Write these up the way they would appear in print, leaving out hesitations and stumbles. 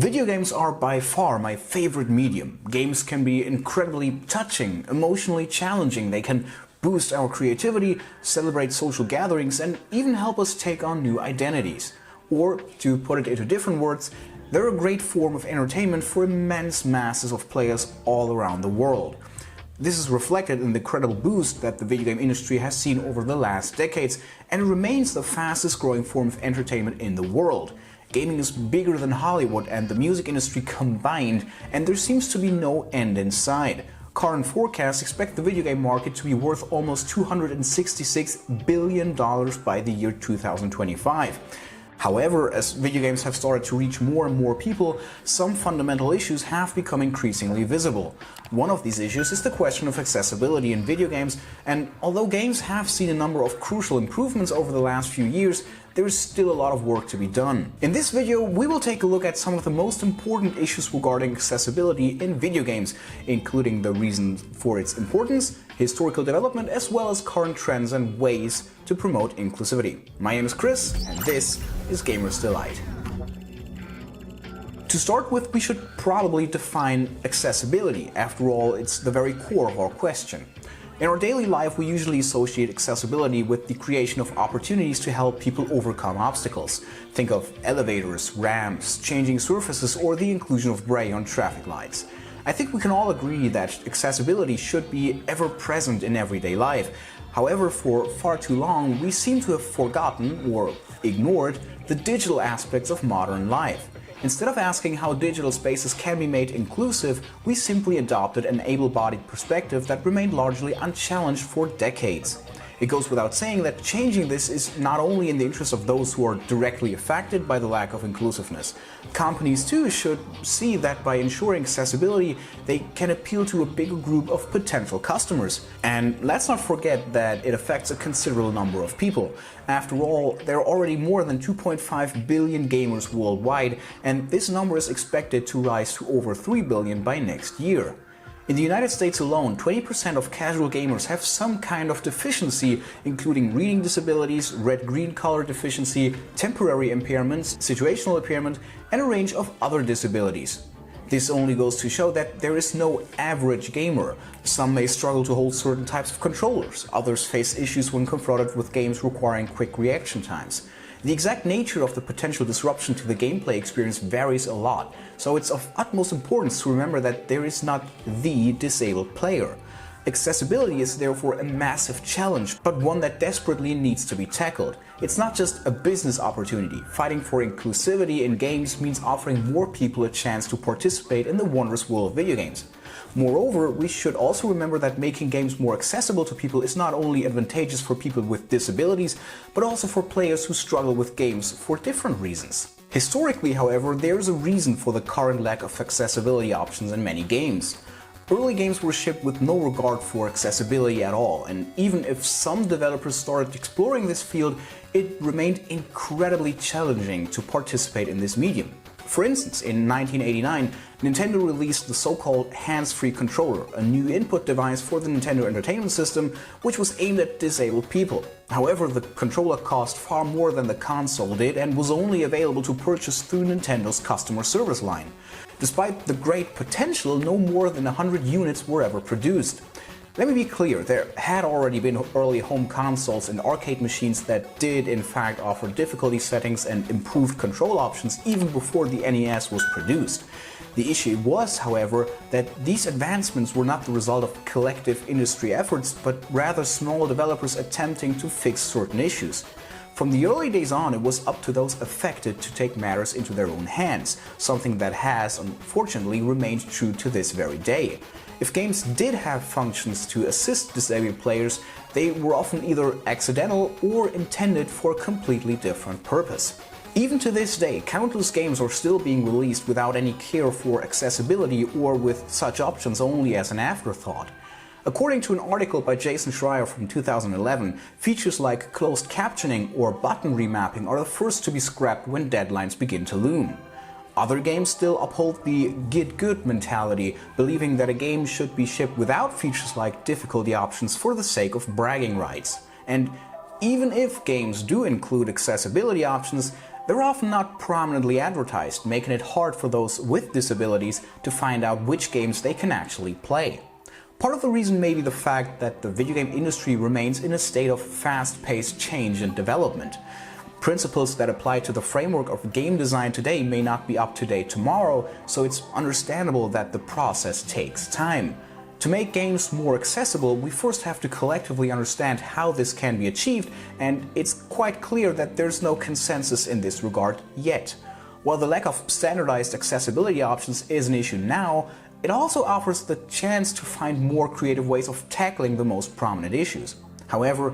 Video games are by far my favorite medium. Games can be incredibly touching, emotionally challenging. They can boost our creativity, celebrate social gatherings, and even help us take on new identities. Or, to put it into different words, they're a great form of entertainment for immense masses of players all around the world. This is reflected in the incredible boost that the video game industry has seen over the last decades, and it remains the fastest growing form of entertainment in the world. Gaming is bigger than Hollywood and the music industry combined, and there seems to be no end in sight. Current forecasts expect the video game market to be worth almost $266 billion by the year 2025. However, as video games have started to reach more and more people, some fundamental issues have become increasingly visible. One of these issues is the question of accessibility in video games, and although games have seen a number of crucial improvements over the last few years, there is still a lot of work to be done. In this video, we will take a look at some of the most important issues regarding accessibility in video games, including the reasons for its importance, historical development, as well as current trends and ways to promote inclusivity. My name is Chris, and this is Gamers Delight. To start with, we should probably define accessibility. After all, it's the very core of our question. In our daily life, we usually associate accessibility with the creation of opportunities to help people overcome obstacles. Think of elevators, ramps, changing surfaces, or the inclusion of braille on traffic lights. I think we can all agree that accessibility should be ever present in everyday life. However, for far too long, we seem to have forgotten or ignored the digital aspects of modern life. Instead of asking how digital spaces can be made inclusive, we simply adopted an able-bodied perspective that remained largely unchallenged for decades. It goes without saying that changing this is not only in the interest of those who are directly affected by the lack of inclusiveness. Companies too should see that by ensuring accessibility, they can appeal to a bigger group of potential customers. And let's not forget that it affects a considerable number of people. After all, there are already more than 2.5 billion gamers worldwide, and this number is expected to rise to over 3 billion by next year. In the United States alone, 20% of casual gamers have some kind of deficiency, including reading disabilities, red-green color deficiency, temporary impairments, situational impairment, and a range of other disabilities. This only goes to show that there is no average gamer. Some may struggle to hold certain types of controllers, others face issues when confronted with games requiring quick reaction times. The exact nature of the potential disruption to the gameplay experience varies a lot, so it's of utmost importance to remember that there is not the disabled player. Accessibility is therefore a massive challenge, but one that desperately needs to be tackled. It's not just a business opportunity. Fighting for inclusivity in games means offering more people a chance to participate in the wondrous world of video games. Moreover, we should also remember that making games more accessible to people is not only advantageous for people with disabilities, but also for players who struggle with games for different reasons. Historically, however, there is a reason for the current lack of accessibility options in many games. Early games were shipped with no regard for accessibility at all, and even if some developers started exploring this field, it remained incredibly challenging to participate in this medium. For instance, in 1989, Nintendo released the so-called hands-free controller, a new input device for the Nintendo Entertainment System, which was aimed at disabled people. However, the controller cost far more than the console did and was only available to purchase through Nintendo's customer service line. Despite the great potential, no more than 100 units were ever produced. Let me be clear, there had already been early home consoles and arcade machines that did in fact offer difficulty settings and improved control options even before the NES was produced. The issue was, however, that these advancements were not the result of collective industry efforts, but rather small developers attempting to fix certain issues. From the early days on, it was up to those affected to take matters into their own hands, something that has, unfortunately, remained true to this very day. If games did have functions to assist disabled players, they were often either accidental or intended for a completely different purpose. Even to this day, countless games are still being released without any care for accessibility or with such options only as an afterthought. According to an article by Jason Schreier from 2011, features like closed captioning or button remapping are the first to be scrapped when deadlines begin to loom. Other games still uphold the get good mentality, believing that a game should be shipped without features like difficulty options for the sake of bragging rights. And even if games do include accessibility options, They're often not prominently advertised, making it hard for those with disabilities to find out which games they can actually play. Part of the reason may be the fact that the video game industry remains in a state of fast-paced change and development. Principles that apply to the framework of game design today may not be up to date tomorrow, so it's understandable that the process takes time. To make games more accessible, we first have to collectively understand how this can be achieved, and it's quite clear that there's no consensus in this regard yet. While the lack of standardized accessibility options is an issue now, it also offers the chance to find more creative ways of tackling the most prominent issues. However,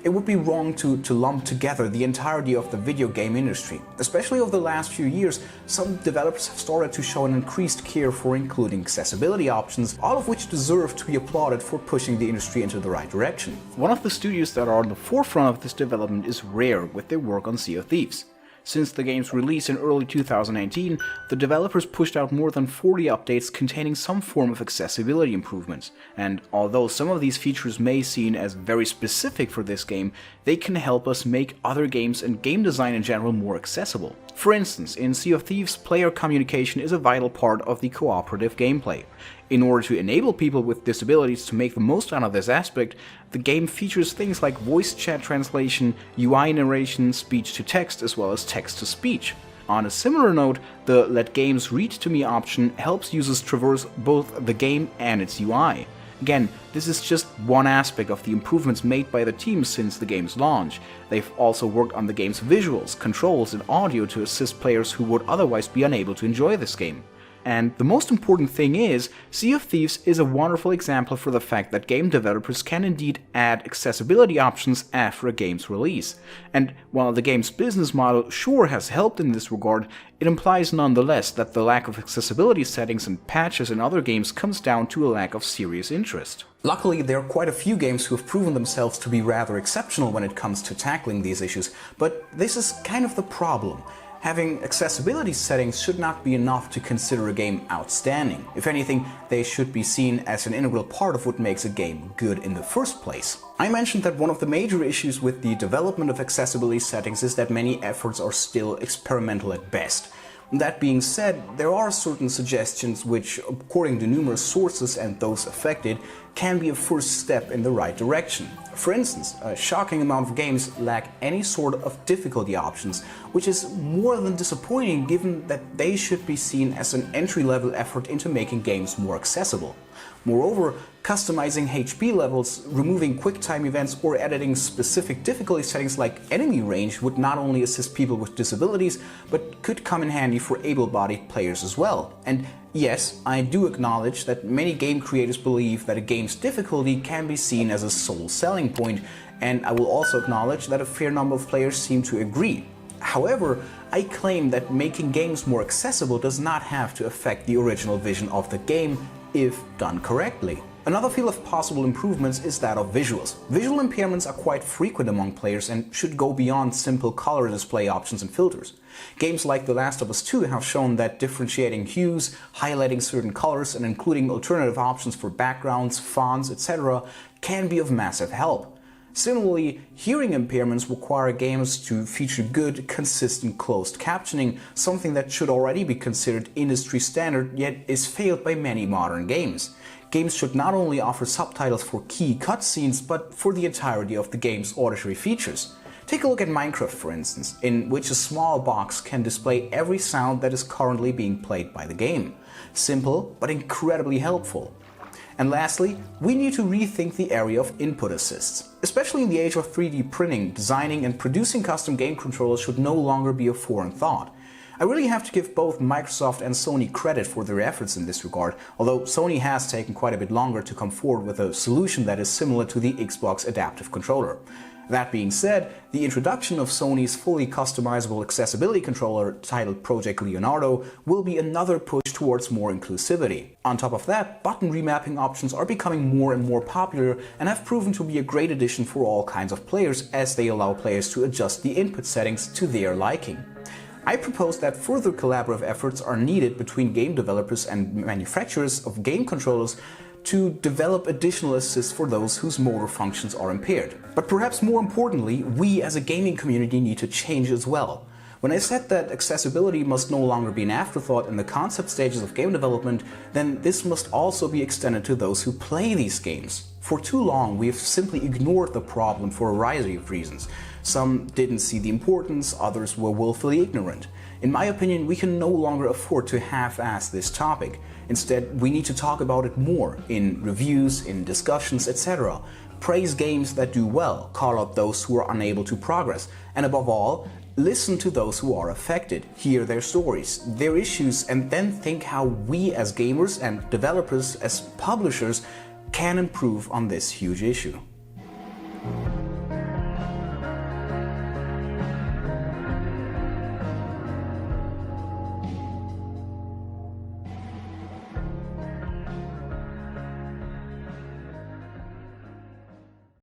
it would be wrong to lump together the entirety of the video game industry. Especially over the last few years, some developers have started to show an increased care for including accessibility options, all of which deserve to be applauded for pushing the industry into the right direction. One of the studios that are on the forefront of this development is Rare, with their work on Sea of Thieves. Since the game's release in early 2018, the developers pushed out more than 40 updates containing some form of accessibility improvements, and although some of these features may seem as very specific for this game, they can help us make other games and game design in general more accessible. For instance, in Sea of Thieves, player communication is a vital part of the cooperative gameplay. In order to enable people with disabilities to make the most out of this aspect, the game features things like voice chat translation, UI narration, speech to text, as well as text to speech. On a similar note, the Let Games Read to Me option helps users traverse both the game and its UI. Again, this is just one aspect of the improvements made by the team since the game's launch. They've also worked on the game's visuals, controls, and audio to assist players who would otherwise be unable to enjoy this game. And the most important thing is, Sea of Thieves is a wonderful example for the fact that game developers can indeed add accessibility options after a game's release. And while the game's business model sure has helped in this regard, it implies nonetheless that the lack of accessibility settings and patches in other games comes down to a lack of serious interest. Luckily, there are quite a few games who have proven themselves to be rather exceptional when it comes to tackling these issues, but this is kind of the problem. Having accessibility settings should not be enough to consider a game outstanding. If anything, they should be seen as an integral part of what makes a game good in the first place. I mentioned that one of the major issues with the development of accessibility settings is that many efforts are still experimental at best. That being said, there are certain suggestions which, according to numerous sources and those affected, can be a first step in the right direction. For instance, a shocking amount of games lack any sort of difficulty options, which is more than disappointing given that they should be seen as an entry-level effort into making games more accessible. Moreover, customizing HP levels, removing QuickTime events, or editing specific difficulty settings like enemy range would not only assist people with disabilities, but could come in handy for able-bodied players as well. And yes, I do acknowledge that many game creators believe that a game's difficulty can be seen as a sole selling point, and I will also acknowledge that a fair number of players seem to agree. However, I claim that making games more accessible does not have to affect the original vision of the game if done correctly. Another field of possible improvements is that of visuals. Visual impairments are quite frequent among players and should go beyond simple color display options and filters. Games like The Last of Us 2 have shown that differentiating hues, highlighting certain colors, and including alternative options for backgrounds, fonts, etc. can be of massive help. Similarly, hearing impairments require games to feature good, consistent closed captioning, something that should already be considered industry standard, yet is failed by many modern games. Games should not only offer subtitles for key cutscenes, but for the entirety of the game's auditory features. Take a look at Minecraft, for instance, in which a small box can display every sound that is currently being played by the game. Simple, but incredibly helpful. And lastly, we need to rethink the area of input assists. Especially in the age of 3D printing, designing and producing custom game controllers should no longer be a foreign thought. I really have to give both Microsoft and Sony credit for their efforts in this regard, although Sony has taken quite a bit longer to come forward with a solution that is similar to the Xbox Adaptive Controller. That being said, the introduction of Sony's fully customizable accessibility controller titled Project Leonardo will be another push towards more inclusivity. On top of that, button remapping options are becoming more and more popular and have proven to be a great addition for all kinds of players, as they allow players to adjust the input settings to their liking. I propose that further collaborative efforts are needed between game developers and manufacturers of game controllers to develop additional assists for those whose motor functions are impaired. But perhaps more importantly, we as a gaming community need to change as well. When I said that accessibility must no longer be an afterthought in the concept stages of game development, then this must also be extended to those who play these games. For too long, we have simply ignored the problem for a variety of reasons. Some didn't see the importance, others were willfully ignorant. In my opinion, we can no longer afford to half-ass this topic. Instead, we need to talk about it more in reviews, in discussions, etc. Praise games that do well, call out those who are unable to progress, and above all, listen to those who are affected, hear their stories, their issues, and then think how we as gamers and developers, as publishers, can improve on this huge issue.